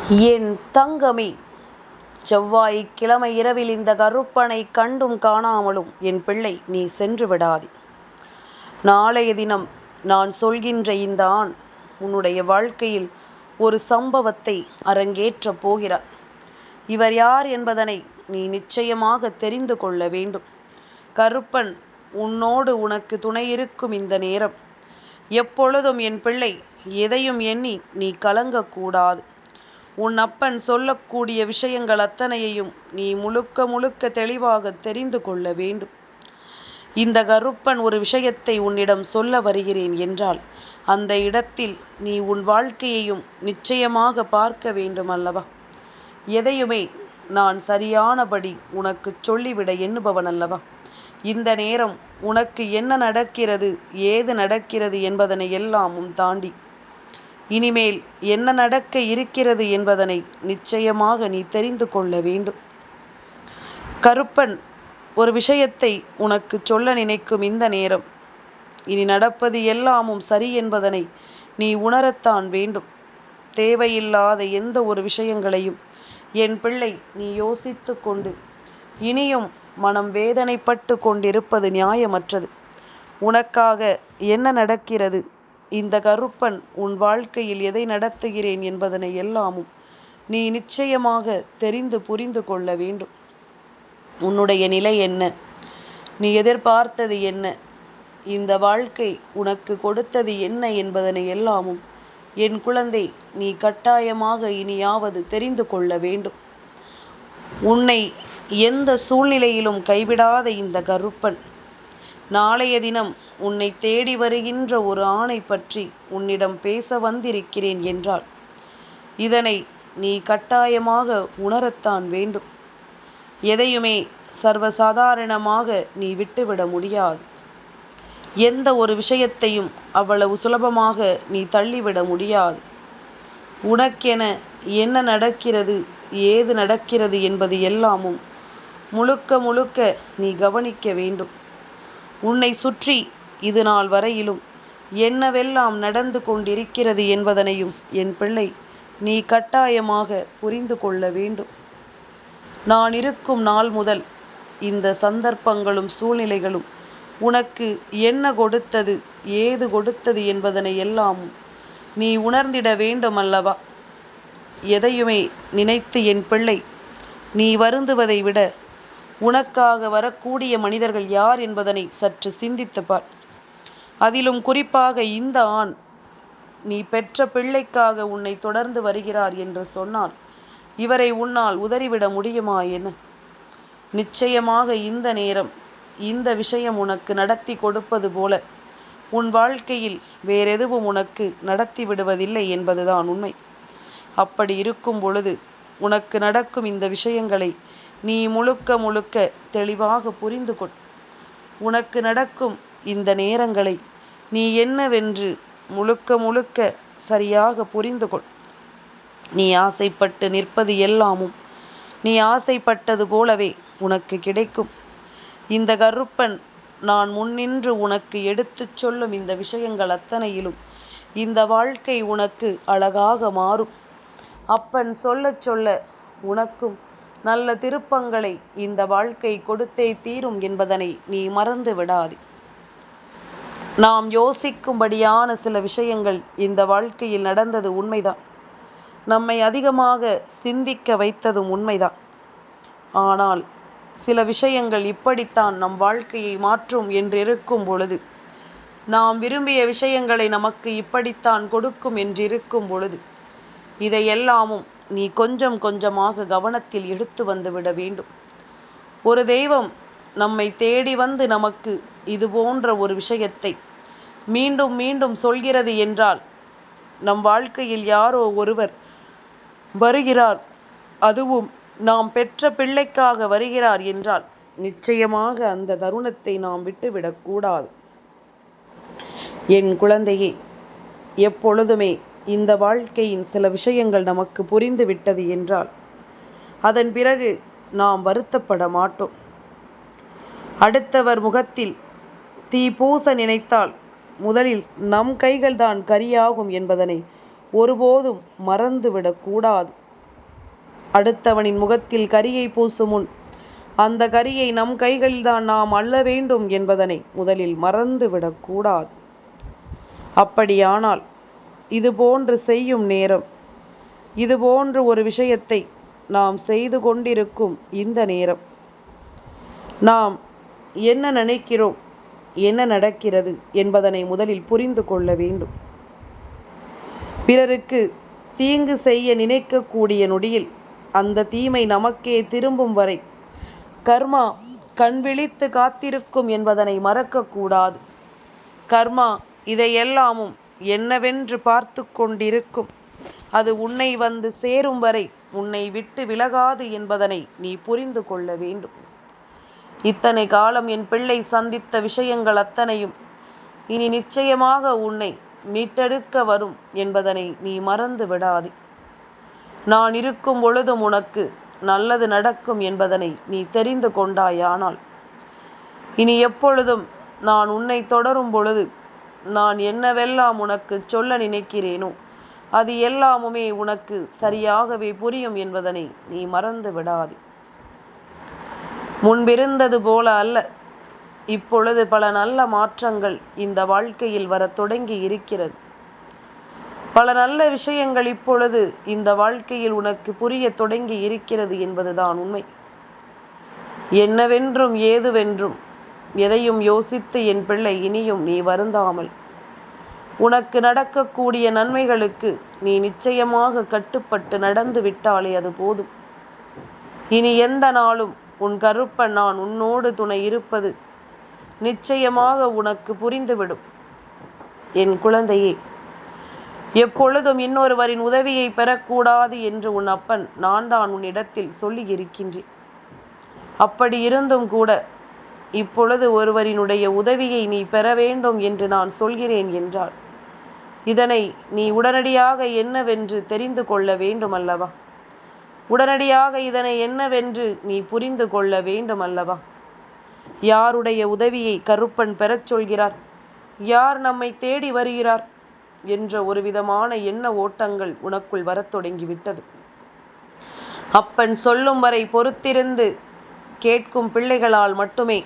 என் தங்கமே, செவ்வாய்க்கிழமை இரவில் இந்த கருப்பனை கண்டும் காணாமலும் என் பிள்ளை நீ சென்று விடாதே. நாளைய தினம் நான் சொல்கின்ற இந்த ஆண் உன்னுடைய வாழ்க்கையில் ஒரு சம்பவத்தை அரங்கேற்றப் போகிறார். இவர் யார் என்பதனை நீ நிச்சயமாக தெரிந்து கொள்ள வேண்டும். கருப்பன் உன்னோடு உனக்கு துணை இருக்கும் இந்த நேரம் எப்பொழுதும் என் பிள்ளை எதையும் எண்ணி நீ கலங்கக்கூடாது. உன் அப்பன் சொல்லக்கூடிய விஷயங்கள் அத்தனையையும் நீ முழுக்க முழுக்க தெளிவாக தெரிந்து கொள்ள வேண்டும். இந்த கருப்பன் ஒரு விஷயத்தை உன்னிடம் சொல்ல வருகிறேன் என்றால் அந்த இடத்தில் நீ உன் வாழ்க்கையையும் நிச்சயமாக பார்க்க வேண்டும் அல்லவா? எதையுமே நான் சரியானபடி உனக்கு சொல்லிவிட எண்ணுபவன் அல்லவா? இந்த நேரம் உனக்கு என்ன நடக்கிறது, ஏது நடக்கிறது என்பதனை எல்லாமும் தாண்டி இனிமேல் என்ன நடக்க இருக்கிறது என்பதனை நிச்சயமாக நீ தெரிந்து கொள்ள வேண்டும். கருப்பன் ஒரு விஷயத்தை உனக்கு சொல்ல நினைக்கும் இந்த நேரம் இனி நடப்பது எல்லாமும் சரி என்பதனை நீ உணரத்தான் வேண்டும். தேவையில்லாத எந்த ஒரு விஷயங்களையும் என் பிள்ளை நீ யோசித்து கொண்டு இனியும் மனம் வேதனைப்பட்டு கொண்டிருப்பது நியாயமற்றது. உனக்காக என்ன நடக்கிறது, இந்த கருப்பன் உன் வாழ்க்கையில் எதை நடத்துகிறேன் என்பதனை எல்லாமும் நீ நிச்சயமாக தெரிந்து புரிந்து கொள்ள வேண்டும். உன்னுடைய நிலை என்ன, நீ எதிர்பார்த்தது என்ன, இந்த வாழ்க்கை உனக்கு கொடுத்தது என்ன என்பதனை எல்லாமும் என் குழந்தை நீ கட்டாயமாக இனியாவது தெரிந்து கொள்ள வேண்டும். உன்னை எந்த சூழ்நிலையிலும் கைவிடாத இந்த கருப்பன் நாளைய தினம் உன்னை தேடி வருகின்ற ஒரு ஆணை பற்றி உன்னிடம் பேச வந்திருக்கிறேன் என்றால் இதனை நீ கட்டாயமாக உணரத்தான் வேண்டும். எதையுமே சர்வசாதாரணமாக நீ விட்டுவிட முடியாது. எந்த ஒரு விஷயத்தையும் அவ்வளவு சுலபமாக நீ தள்ளிவிட முடியாது. உனக்கென என்ன நடக்கிறது, ஏது நடக்கிறது என்பது எல்லாமும் முழுக்க முழுக்க நீ கவனிக்க வேண்டும். உன்னை சுற்றி இது நாள் வரையிலும் என்னவெல்லாம் நடந்து கொண்டிருக்கிறது என்பதனையும் என் பிள்ளை நீ கட்டாயமாக புரிந்து கொள்ள வேண்டும். நான் இருக்கும் நாள் முதல் இந்த சந்தர்ப்பங்களும் சூழ்நிலைகளும் உனக்கு என்ன கொடுத்தது, ஏது கொடுத்தது என்பதனை எல்லாமும் நீ உணர்ந்திட வேண்டும் அல்லவா? எதையுமே நினைத்து என் பிள்ளை நீ வருந்துவதை விட உனக்காக வரக்கூடிய மனிதர்கள் யார் என்பதனை சற்று சிந்தித்து பார். அதிலும் குறிப்பாக இந்த ஆண் நீ பெற்ற பிள்ளைக்காக உன்னை தொடர்ந்து வருகிறார் என்று சொன்னால் இவரை உன்னால் உதறிவிட முடியுமா என? நிச்சயமாக இந்த நேரம் இந்த விஷயம் உனக்கு நடத்தி கொடுப்பது போல உன் வாழ்க்கையில் வேறெதுவும் உனக்கு நடத்தி விடுவதில்லை என்பதுதான் உண்மை. அப்படி இருக்கும் பொழுது உனக்கு நடக்கும் இந்த விஷயங்களை நீ முழுக்க முழுக்க தெளிவாக புரிந்து கொள். உனக்கு நடக்கும் இந்த நேரங்களை நீ என்னவென்று முழுக்க முழுக்க சரியாக புரிந்து கொள். நீ ஆசைப்பட்டு நிற்பது எல்லாமும் நீ ஆசைப்பட்டது போலவே உனக்கு கிடைக்கும். இந்த கருப்பன் நான் முன்னின்று உனக்கு எடுத்துச் சொல்லும் இந்த விஷயங்கள் அத்தனையிலும் இந்த வாழ்க்கை உனக்கு அழகாக மாறும். அப்பன் சொல்ல சொல்ல உனக்கும் நல்ல திருப்பங்களை இந்த வாழ்க்கை கொடுத்தே தீரும் என்பதனை நீ மறந்து விடாதே. நாம் யோசிக்கும்படியான சில விஷயங்கள் இந்த வாழ்க்கையில் நடந்தது உண்மைதான். நம்மை அதிகமாக சிந்திக்க வைத்ததும் உண்மைதான். ஆனால் சில விஷயங்கள் இப்படித்தான் நம் வாழ்க்கையை மாற்றும் என்றிருக்கும் பொழுது, நாம் விரும்பிய விஷயங்களை நமக்கு இப்படித்தான் கொடுக்கும் என்றிருக்கும் பொழுது, இதையெல்லாமும் நீ கொஞ்சம் கொஞ்சமாக கவனத்தில் எடுத்து வந்துவிட வேண்டும். ஒரு தெய்வம் நம்மை தேடி வந்து நமக்கு இது போன்ற ஒரு விஷயத்தை மீண்டும் மீண்டும் சொல்கிறது என்றால் நம் வாழ்க்கையில் யாரோ ஒருவர் வருகிறார், அதுவும் நாம் பெற்ற பிள்ளைக்காக வருகிறார் என்றால் நிச்சயமாக அந்த தருணத்தை நாம் விட்டுவிடக்கூடாது. என் குழந்தையே, எப்பொழுதுமே இந்த வாழ்க்கையின் சில விஷயங்கள் நமக்கு புரிந்து விட்டது என்றால் அதன் பிறகு நாம் வருத்தப்பட மாட்டோம். அடுத்தவர் முகத்தில் தீ பூச நினைத்தால் முதலில் நம் கைகள்தான் கரியாகும் என்பதனை ஒருபோதும் மறந்துவிடக்கூடாது. அடுத்தவனின் முகத்தில் கரியை பூசும் முன் அந்த கரியை நம் கைகளில்தான் நாம் அள்ள வேண்டும் என்பதனை முதலில் மறந்துவிடக்கூடாது. அப்படியானால் இதுபோன்று செய்யும் நேரம், இதுபோன்று ஒரு விஷயத்தை நாம் செய்து கொண்டிருக்கும் இந்த நேரம், நாம் என்ன நினைக்கிறோம், என்ன நடக்கிறது என்பதனை முதலில் புரிந்து கொள்ள வேண்டும். பிறருக்கு தீங்கு செய்ய நினைக்கக்கூடிய நொடியில் அந்த தீமை நமக்கே திரும்பும் வரை கர்மா கண்விழித்து காத்திருக்கும் என்பதனை மறக்கக்கூடாது. கர்மா இதையெல்லாமும் என்னவென்று பார்த்து கொண்டிருக்கும். அது உன்னை வந்து சேரும் வரை உன்னை விட்டு விலகாது என்பதனை நீ புரிந்து கொள்ள வேண்டும். இத்தனை காலம் என் பிள்ளை சந்தித்த விஷயங்கள் அத்தனையும் இனி நிச்சயமாக உன்னை மீட்டெடுக்க வரும் என்பதனை நீ மறந்து விடாதே. நான் இருக்கும் பொழுதும் உனக்கு நல்லது நடக்கும் என்பதனை நீ தெரிந்து கொண்டாயானால், இனி எப்பொழுதும் நான் உன்னை தொடரும் பொழுது நான் என்னவெல்லாம் உனக்கு சொல்ல நினைக்கிறேனோ அது எல்லாமுமே உனக்கு சரியாகவே புரியும் என்பதனை நீ மறந்து விடாதே. முன்பிருந்தது போல அல்ல, இப்பொழுது பல நல்ல மாற்றங்கள் இந்த வாழ்க்கையில் வரத் தொடங்கி இருக்கிறது. பல நல்ல விஷயங்கள் இப்பொழுது இந்த வாழ்க்கையில் உனக்கு புரிய தொடங்கி இருக்கிறது என்பதுதான் உண்மை. என்னவென்றும் ஏதுவென்றும் எதையும் யோசித்து என் பிள்ளை இனியும் நீ வருந்தாமல் உனக்கு நடக்கக்கூடிய நன்மைகளுக்கு நீ நிச்சயமாக கட்டுப்பட்டு நடந்து விட்டாலே அது போதும். இனி எந்த நாளும் உன் கருப்பன் நான் உன்னோடு துணை இருப்பது நிச்சயமாக உனக்கு புரிந்துவிடும். என் குழந்தையே, எப்பொழுதும் இன்னொருவரின் உதவியை பெறக்கூடாது என்று உன் அப்பன் நான் தான் உன்னிடத்தில் சொல்லி இருக்கின்றேன். அப்படி இருந்தும் கூட இப்பொழுது ஒருவரினுடைய உதவியை நீ பெற வேண்டும் என்று நான் சொல்கிறேன் என்றால் இதனை நீ உடனடியாக என்னவென்று தெரிந்து கொள்ள வேண்டும் அல்லவா? உடனடியாக இதனை என்னவென்று நீ புரிந்து கொள்ள வேண்டும் அல்லவா? யாருடைய உதவியை கருப்பன் பெறச் சொல்கிறார், யார் நம்மை தேடி வருகிறார் என்ற ஒரு விதமான எண்ண ஓட்டங்கள் உனக்குள் வரத் தொடங்கிவிட்டது. அப்பன் சொல்லும் வரை பொறுத்திருந்து கேட்கும் பிள்ளைகளால் மட்டுமே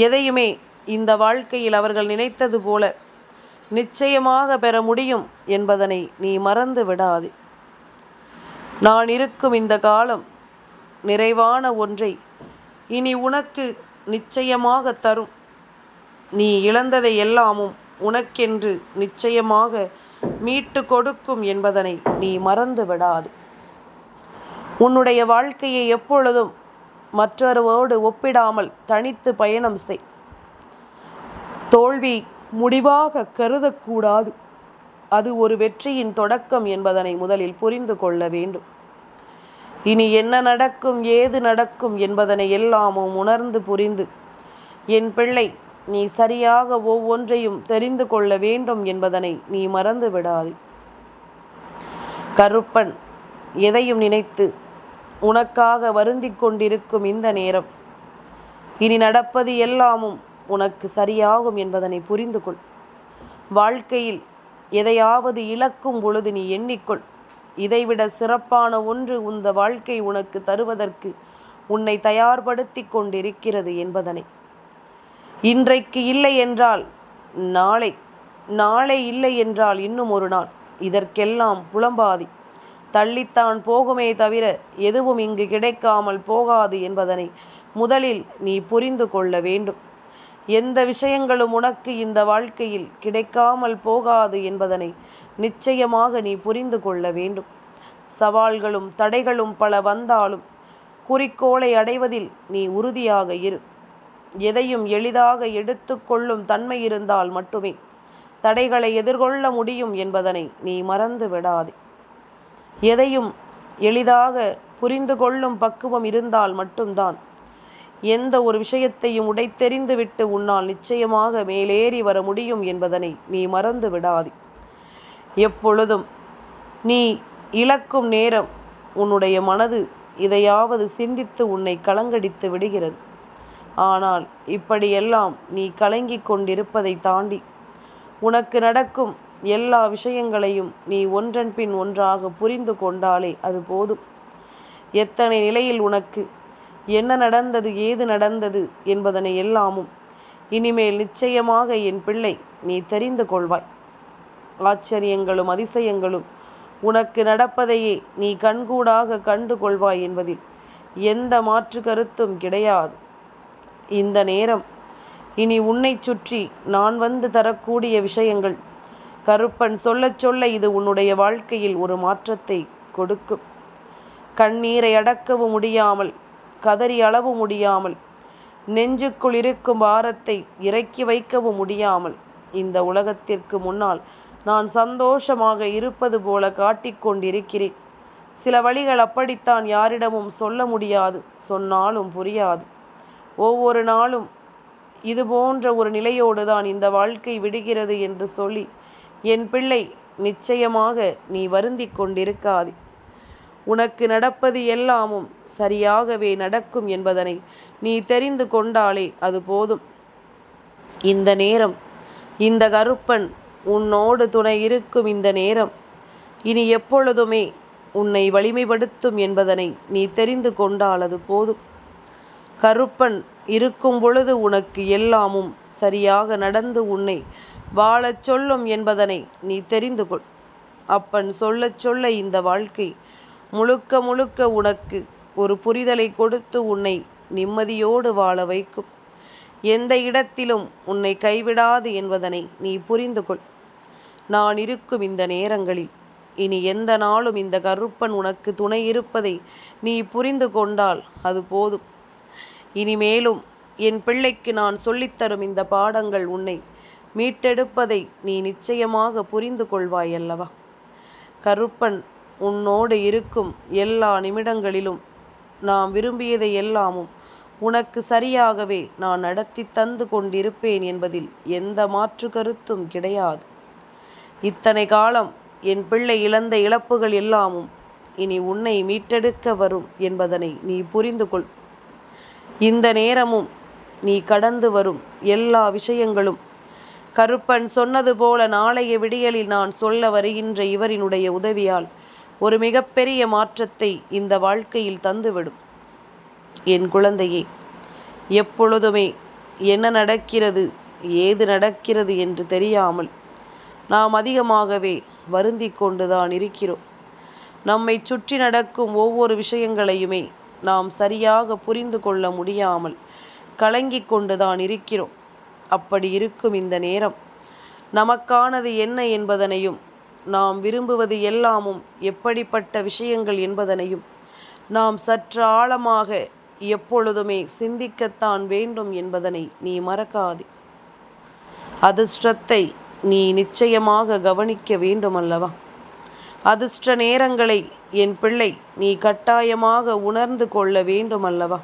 எதையுமே இந்த வாழ்க்கையில் அவர்கள் நினைத்தது போல நிச்சயமாக பெற முடியும் என்பதனை நீ மறந்து விடாதே. நான் இருக்கும் இந்த காலம் நிறைவான ஒன்றை இனி உனக்கு நிச்சயமாக தரும். நீ இழந்ததை எல்லாமும் உனக்கென்று நிச்சயமாக மீட்டு கொடுக்கும் என்பதனை நீ மறந்து விடாது. உன்னுடைய வாழ்க்கையை எப்பொழுதும் மற்றவரோடு ஒப்பிடாமல் தனித்து பயணம் செய். தோல்வி முடிவாக கருதக்கூடாது. அது ஒரு வெற்றியின் தொடக்கம் என்பதனை முதலில் புரிந்து கொள்ள வேண்டும். இனி என்ன நடக்கும், ஏது நடக்கும் என்பதனை எல்லாமும் உணர்ந்து புரிந்து என் பிள்ளை நீ சரியாக ஒவ்வொன்றையும் தெரிந்து கொள்ள வேண்டும் என்பதனை நீ மறந்து விடாதே. கருப்பன் எதையும் நினைத்து உனக்காக வருந்திக் கொண்டிருக்கும் இந்த நேரம் இனி நடப்பது எல்லாமும் உனக்கு சரியாகும் என்பதனை புரிந்து கொள். வாழ்க்கையில் எதையாவது இழக்கும் பொழுது நீ எண்ணிக்கொள், இதைவிட சிறப்பான ஒன்று இந்த வாழ்க்கை உனக்கு தருவதற்கு உன்னை தயார்படுத்தி கொண்டிருக்கிறது என்பதனை. இன்றைக்கு இல்லை என்றால் நாளை, நாளை இல்லை என்றால் இன்னும் ஒரு நாள், இதற்கெல்லாம் புலம்பாதி. தள்ளித்தான் போகுமே தவிர எதுவும் இங்கு கிடைக்காமல் போகாது என்பதனை முதலில் நீ புரிந்து கொள்ள வேண்டும். எந்த விஷயங்களும் உனக்கு இந்த வாழ்க்கையில் கிடைக்காமல் போகாது என்பதனை நிச்சயமாக நீ புரிந்து கொள்ள வேண்டும். சவால்களும் தடைகளும் பல வந்தாலும் குறிக்கோளை அடைவதில் நீ உறுதியாக இரு. எதையும் எளிதாக எடுத்து கொள்ளும் தன்மை இருந்தால் மட்டுமே தடைகளை எதிர்கொள்ள முடியும் என்பதனை நீ மறந்து விடாதே. எதையும் எளிதாக புரிந்து கொள்ளும் பக்குவம் இருந்தால் மட்டும்தான் எந்த ஒரு விஷயத்தையும் உடைத்தெறிந்து விட்டு உன்னால் நிச்சயமாக மேலேறி வர முடியும் என்பதனை நீ மறந்து விடாதே. எப்பொழுதும் நீ இழக்கும் நேரம் உன்னுடைய மனது இதையாவது சிந்தித்து உன்னை கலங்கடித்து விடுகிறது. ஆனால் இப்படியெல்லாம் நீ கலங்கி கொண்டிருப்பதை தாண்டி உனக்கு நடக்கும் எல்லா விஷயங்களையும் நீ ஒன்றன் பின் ஒன்றாக புரிந்து கொண்டாலே அது போதும். எத்தனை நிலையில் உனக்கு என்ன நடந்தது, ஏது நடந்தது என்பதனை எல்லாமும் இனிமேல் நிச்சயமாக என் பிள்ளை நீ தெரிந்து கொள்வாய். ஆச்சரியங்களும் அதிசயங்களும் உனக்கு நடப்பதையே நீ கண்கூடாக கண்டு கொள்வாய் என்பதில் எந்த மாற்று கருத்தும் கிடையாது. இந்த நேரம் இனி உன்னை சுற்றி நான் வந்து தரக்கூடிய விஷயங்கள் கருப்பன் சொல்லச் சொல்ல இது உன்னுடைய வாழ்க்கையில் ஒரு மாற்றத்தை கொடுக்கும். கண்ணீரை அடக்கவும் முடியாமல், கதறி அளவும் முடியாமல், நெஞ்சுக்குள் இருக்கும் பாரத்தை இறக்கி வைக்கவும் முடியாமல், இந்த உலகத்திற்கு முன்னால் நான் சந்தோஷமாக இருப்பது போல காட்டிக்கொண்டிருக்கிறேன். சில வழிகள் அப்படித்தான், யாரிடமும் சொல்ல முடியாது, சொன்னாலும் புரியாது. ஒவ்வொரு நாளும் இது போன்ற ஒரு நிலையோடு தான் இந்த வாழ்க்கை விடுகிறது என்று சொல்லி என் பிள்ளை நிச்சயமாக நீ வருந்தி கொண்டிருக்காதே. உனக்கு நடப்பது எல்லாமும் சரியாகவே நடக்கும் என்பதனை நீ தெரிந்து கொண்டாலே அது போதும். இந்த நேரம் இந்த கருப்பன் உன்னோடு துணை இருக்கும் இந்த நேரம் இனி எப்பொழுதுமே உன்னை வலிமைப்படுத்தும் என்பதனை நீ தெரிந்து கொண்டால் அது போதும். கருப்பன் இருக்கும் பொழுது உனக்கு எல்லாமும் சரியாக நடந்து உன்னை வாழச் சொல்லும் என்பதனை நீ தெரிந்து கொள். அப்பன் சொல்லச் சொல்ல இந்த வாழ்க்கை முழுக்க முழுக்க உனக்கு ஒரு புரிதலை கொடுத்து உன்னை நிம்மதியோடு வாழ வைக்கும். எந்த இடத்திலும் உன்னை கைவிடாது என்பதனை நீ புரிந்து கொள். நான் இருக்கும் இந்த நேரங்களில் இனி எந்த நாளும் இந்த கருப்பன் உனக்கு துணை இருப்பதை நீ புரிந்து கொண்டால் அது போதும். இனிமேலும் என் பிள்ளைக்கு நான் சொல்லித்தரும் இந்த பாடங்கள் உன்னை மீட்டெடுப்பதை நீ நிச்சயமாக புரிந்து கொள்வாய் அல்லவா? கருப்பன் உன்னோடு இருக்கும் எல்லா நிமிடங்களிலும் நாம் விரும்பியதை எல்லாமும் உனக்கு சரியாகவே நான் நடத்தி தந்து கொண்டிருப்பேன் என்பதில் எந்த மாற்று கருத்தும் கிடையாது. இத்தனை காலம் என் பிள்ளை இழந்த இழப்புகள் எல்லாமும் இனி உன்னை மீட்டெடுக்க வரும் என்பதனை நீ புரிந்து கொள். இந்த நேரமும் நீ கடந்து வரும் எல்லா விஷயங்களும் கருப்பன் சொன்னது போல நாளைய விடியலில் நான் சொல்ல வருகின்ற இவரினுடைய உதவியால் ஒரு மிகப்பெரிய மாற்றத்தை இந்த வாழ்க்கையில் தந்துவிடும். என் குழந்தையே, எப்பொழுதுமே என்ன நடக்கிறது, ஏது நடக்கிறது என்று தெரியாமல் நாம் அதிகமாகவே வருந்தி கொண்டுதான் இருக்கிறோம். நம்மை சுற்றி நடக்கும் ஒவ்வொரு விஷயங்களையுமே நாம் சரியாக புரிந்து கொள்ள முடியாமல் கலங்கிக் கொண்டுதான் இருக்கிறோம். அப்படி இருக்கும் இந்த நேரம் நமக்கானது என்ன என்பதனையும், நாம் விரும்புவது எல்லாமும் எப்படிப்பட்ட விஷயங்கள் என்பதனையும் நாம் சற்று ஆழமாக எப்பொழுதுமே சிந்திக்கத்தான் வேண்டும் என்பதனை நீ மறக்காதே. அதிர்ஷ்டத்தை நீ நிச்சயமாக கவனிக்க வேண்டுமல்லவா? அதிர்ஷ்ட நேரங்களை என் பிள்ளை நீ கட்டாயமாக உணர்ந்து கொள்ள வேண்டுமல்லவா?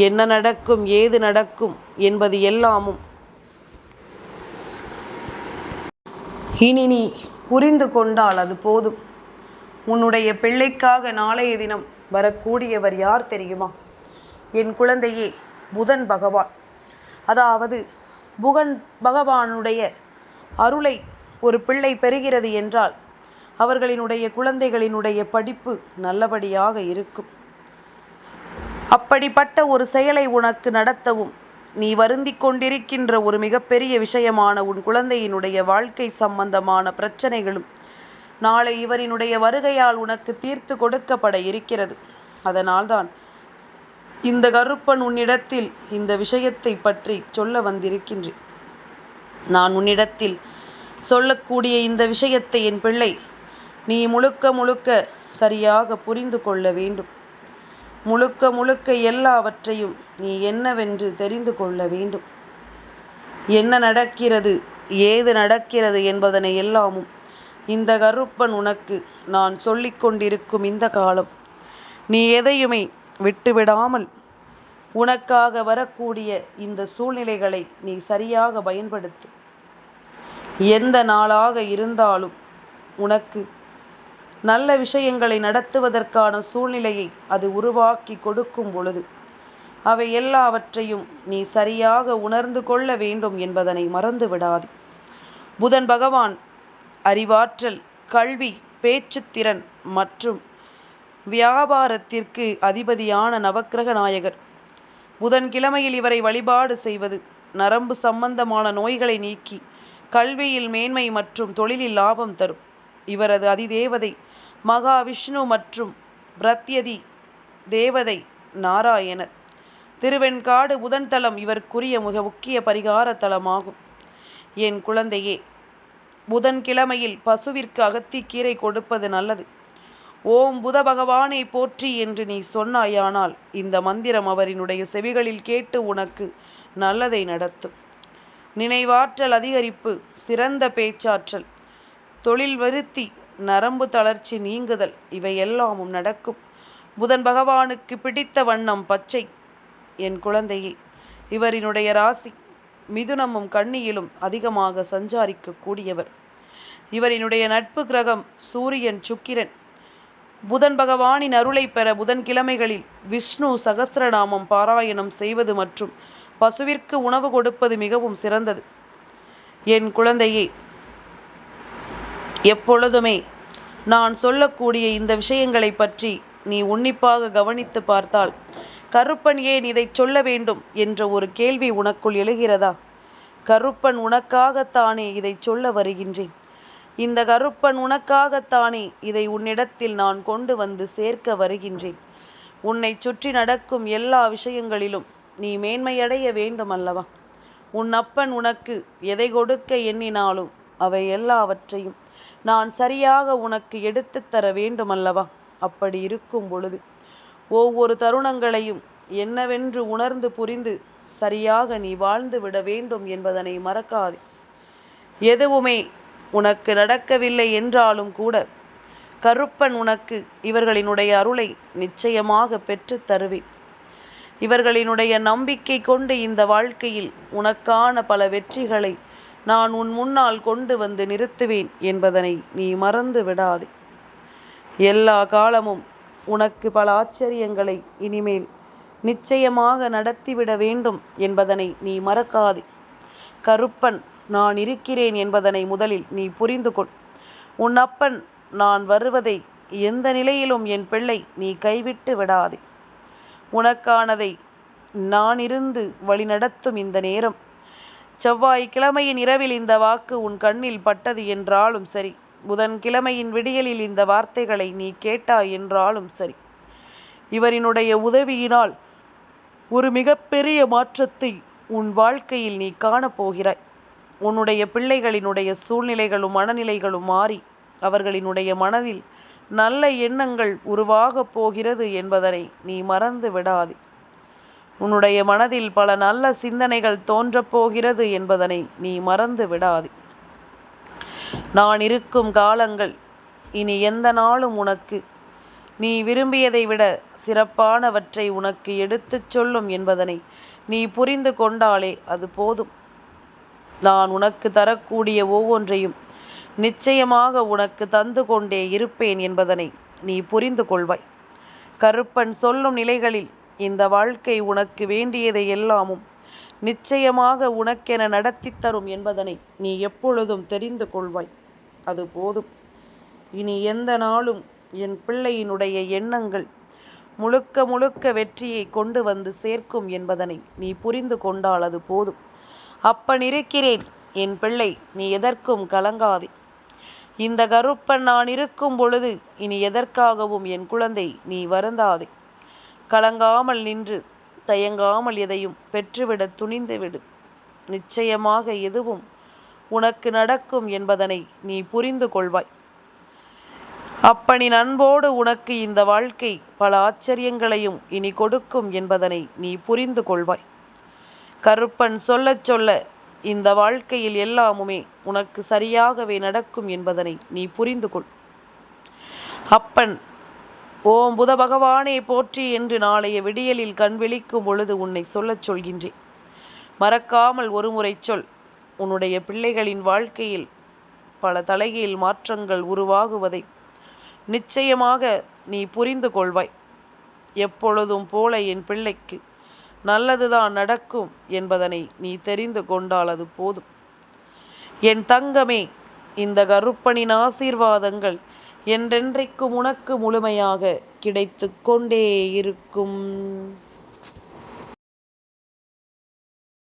என்ன நடக்கும், ஏது நடக்கும் என்பது எல்லாமும் இனி நீ புரிந்து கொண்டால் அது போதும். உன்னுடைய பிள்ளைக்காக நாளைய தினம் வரக்கூடியவர் யார் தெரியுமா? என் குழந்தையே, புதன் பகவான். அதாவது புதன் பகவானுடைய அருளை ஒரு பிள்ளை பெறுகிறது என்றால் அவர்களினுடைய குழந்தைகளினுடைய படிப்பு நல்லபடியாக இருக்கும். அப்படிப்பட்ட ஒரு செயலை உனக்கு நடத்தவும் நீ வருந்தி கொண்டிருக்கின்ற ஒரு மிகப்பெரிய விஷயமான உன் குழந்தையினுடைய வாழ்க்கை சம்பந்தமான பிரச்சனைகளும் நாளை இவரினுடைய வருகையால் உனக்கு தீர்த்து கொடுக்கப்பட இருக்கிறது. அதனால்தான் இந்த கருப்பன் உன்னிடத்தில் இந்த விஷயத்தை பற்றி சொல்ல வந்திருக்கின்றேன். நான் உன்னிடத்தில் சொல்லக்கூடிய இந்த விஷயத்தை என் பிள்ளை நீ முழுக்க முழுக்க சரியாக புரிந்து கொள்ள வேண்டும். முழுக்க முழுக்க எல்லாவற்றையும் நீ என்னவென்று தெரிந்து கொள்ள வேண்டும். என்ன நடக்கிறது, ஏது நடக்கிறது என்பதனை எல்லாமும் இந்த கருப்பன் உனக்கு நான் சொல்லிக் கொண்டிருக்கும் இந்த காலம் நீ எதையுமே விட்டுவிடாமல் உனக்காக வரக்கூடிய இந்த சூழ்நிலைகளை நீ சரியாக பயன்படுத்து. எந்த நாளாக இருந்தாலும் உனக்கு நல்ல விஷயங்களை நடத்துவதற்கான சூழ்நிலையை அது உருவாக்கி கொடுக்கும் பொழுது அவை எல்லாவற்றையும் நீ சரியாக உணர்ந்து கொள்ள வேண்டும் என்பதனை மறந்து விடாது. புதன் பகவான் அறிவாற்றல், கல்வி, பேச்சுத்திறன் மற்றும் வியாபாரத்திற்கு அதிபதியான நவக்கிரக நாயகர். புதன்கிழமையில் இவரை வழிபாடு செய்வது நரம்பு சம்பந்தமான நோய்களை நீக்கி கல்வியில் மேன்மை மற்றும் தொழிலில் லாபம் தரும். இவரது அதிதேவதை மகாவிஷ்ணு மற்றும் பிரத்யதி தேவதை நாராயணர். திருவெண்காடு புதன் தலம் இவருக்குரிய மிக முக்கிய பரிகார தலமாகும். என் குழந்தையே, புதன்கிழமையில் பசுவிற்கு அகத்திக்கீரை கொடுப்பது நல்லது. ஓம் புத பகவானை போற்றி என்று நீ சொன்னாயானால் இந்த மந்திரம் அவரினுடைய செவிகளில் கேட்டு உனக்கு நல்லதை நடத்தும். நினைவாற்றல் அதிகரிப்பு, சிறந்த பேச்சாற்றல், தொழில் விருத்தி, நரம்பு தளர்ச்சி நீங்குதல் இவையெல்லாமும் நடக்கும். புதன் பகவானுக்கு பிடித்த வண்ணம் பச்சை. என் குழந்தையே, இவரினுடைய ராசி மிதுனமும் கன்னியிலும் அதிகமாக சஞ்சாரிக்கக்கூடியவர். இவரினுடைய நட்பு கிரகம் சூரியன் சுக்கிரன். புதன் பகவானின் அருளை பெற புதன்கிழமைகளில் விஷ்ணு சகஸ்ரநாமம் பாராயணம் செய்வது மற்றும் பசுவிற்கு உணவு கொடுப்பது மிகவும் சிறந்தது. என் குழந்தையே, எப்பொழுதுமே நான் சொல்லக்கூடிய இந்த விஷயங்களை பற்றி நீ உன்னிப்பாக கவனித்து பார்த்தால், கருப்பன் ஏன் இதை சொல்ல வேண்டும் என்ற ஒரு கேள்வி உனக்குள் எழுகிறதா? கருப்பன் உனக்காகத்தானே இதை சொல்ல வருகின்றேன். இந்த கருப்பன் உனக்காகத்தானே இதை உன்னிடத்தில் நான் கொண்டு வந்து சேர்க்க வருகின்றேன். உன்னை சுற்றி நடக்கும் எல்லா விஷயங்களிலும் நீ மேன்மையடைய வேண்டும் அல்லவா? உன் அப்பன் உனக்கு எதை கொடுக்க எண்ணினாலும் அவை எல்லாவற்றையும் நான் சரியாக உனக்கு எடுத்து தர வேண்டுமல்லவா? அப்படி இருக்கும் பொழுது ஒவ்வொரு தருணங்களையும் என்னவென்று உணர்ந்து புரிந்து சரியாக நீ வாழ்ந்து விட வேண்டும் என்பதனை மறக்காதே. எதுவுமே உனக்கு நடக்கவில்லை என்றாலும் கூட கருப்பன் உனக்கு இவர்களினுடைய அருளை நிச்சயமாக பெற்று தருவேன். இவர்களினுடைய நம்பிக்கை கொண்டு இந்த வாழ்க்கையில் உனக்கான பல வெற்றிகளை நான் உன் முன்னால் கொண்டு வந்து நிறுத்துவேன் என்பதனை நீ மறந்து விடாதே. எல்லா காலமும் உனக்கு பல ஆச்சரியங்களை இனிமேல் நிச்சயமாக நடத்திவிட வேண்டும் என்பதனை நீ மறக்காதே. கருப்பன் நான் இருக்கிறேன் என்பதனை முதலில் நீ புரிந்து கொள். உன் அப்பன் நான் வருவதை எந்த நிலையிலும் என் பிள்ளை நீ கைவிட்டு விடாதே. உனக்கானதை நான் இருந்து வழிநடத்தும் இந்த நேரம். செவ்வாய்க்கிழமையின் இரவில் இந்த வாக்கு உன் கண்ணில் பட்டது என்றாலும் சரி, புதன்கிழமையின் விடியலில் இந்த வார்த்தைகளை நீ கேட்டாய் என்றாலும் சரி, இவரினுடைய உதவியினால் ஒரு மிகப்பெரிய மாற்றத்தை உன் வாழ்க்கையில் நீ காணப்போகிறாய். உன்னுடைய பிள்ளைகளினுடைய சூழ்நிலைகளும் மனநிலைகளும் மாறி அவர்களினுடைய மனதில் நல்ல எண்ணங்கள் உருவாகப் போகிறது என்பதனை நீ மறந்து விடாதே. உன்னுடைய மனதில் பல நல்ல சிந்தனைகள் தோன்றப் போகிறது என்பதனை நீ மறந்து விடாதே. நான் இருக்கும் காலங்கள் இனி எந்த நாளும் உனக்கு நீ விரும்பியதை விட சிறப்பானவற்றை உனக்கு எடுத்துச் சொல்லும் என்பதனை நீ புரிந்து கொண்டாலே அது போதும். நான் உனக்கு தரக்கூடிய ஒவ்வொன்றையும் நிச்சயமாக உனக்கு தந்து கொண்டே இருப்பேன் என்பதனை நீ புரிந்து கொள்வாய். கருப்பன் சொல்லும் நிலைகளில் இந்த வாழ்க்கை உனக்கு வேண்டியதை எல்லாமும் நிச்சயமாக உனக்கென நடத்தி தரும் என்பதனை நீ எப்பொழுதும் தெரிந்து கொள்வாய். அது போதும். இனி எந்த நாளும் என் பிள்ளையினுடைய எண்ணங்கள் முழுக்க முழுக்க வெற்றியை கொண்டு வந்து சேர்க்கும் என்பதனை நீ புரிந்து கொண்டால் அது போதும். அப்பன் இருக்கிறேன் என் பிள்ளை, நீ எதற்கும் கலங்காதே. இந்த கருப்பன் நான் இருக்கும் பொழுது இனி எதற்காகவும் என் குழந்தை நீ வருந்தாதே. கலங்காமல் நின்று தயங்காமல் எதையும் பெற்றுவிட துணிந்து விடு. நிச்சயமாக எதுவும் உனக்கு நடக்கும் என்பதனை நீ புரிந்து கொள்வாய். அப்பனின் அன்போடு உனக்கு இந்த வாழ்க்கை பல ஆச்சரியங்களையும் இனி கொடுக்கும் என்பதனை நீ புரிந்து கொள்வாய். கருப்பன் சொல்லச் சொல்ல இந்த வாழ்க்கையில் எல்லாமுமே உனக்கு சரியாகவே நடக்கும் என்பதனை நீ புரிந்து கொள். அப்பன் ஓம் புத பகவானே போற்றி என்று நாளைய விடியலில் கண் விழிக்கும் பொழுது உன்னை சொல்லச் சொல்கின்றேன். மறக்காமல் ஒருமுறை சொல். உன்னுடைய பிள்ளைகளின் வாழ்க்கையில் பல தலைகீழ் மாற்றங்கள் உருவாகுவதை நிச்சயமாக நீ புரிந்து கொள்வாய். எப்பொழுதும் போல என் பிள்ளைக்கு நல்லதுதான் நடக்கும் என்பதனை நீ தெரிந்து கொண்டால் அது போதும். என் தங்கமே, இந்த கருப்பனின் ஆசீர்வாதங்கள் என்றென்றைக்கும் உனக்கு முழுமையாக கிடைத்து கொண்டே இருக்கும்.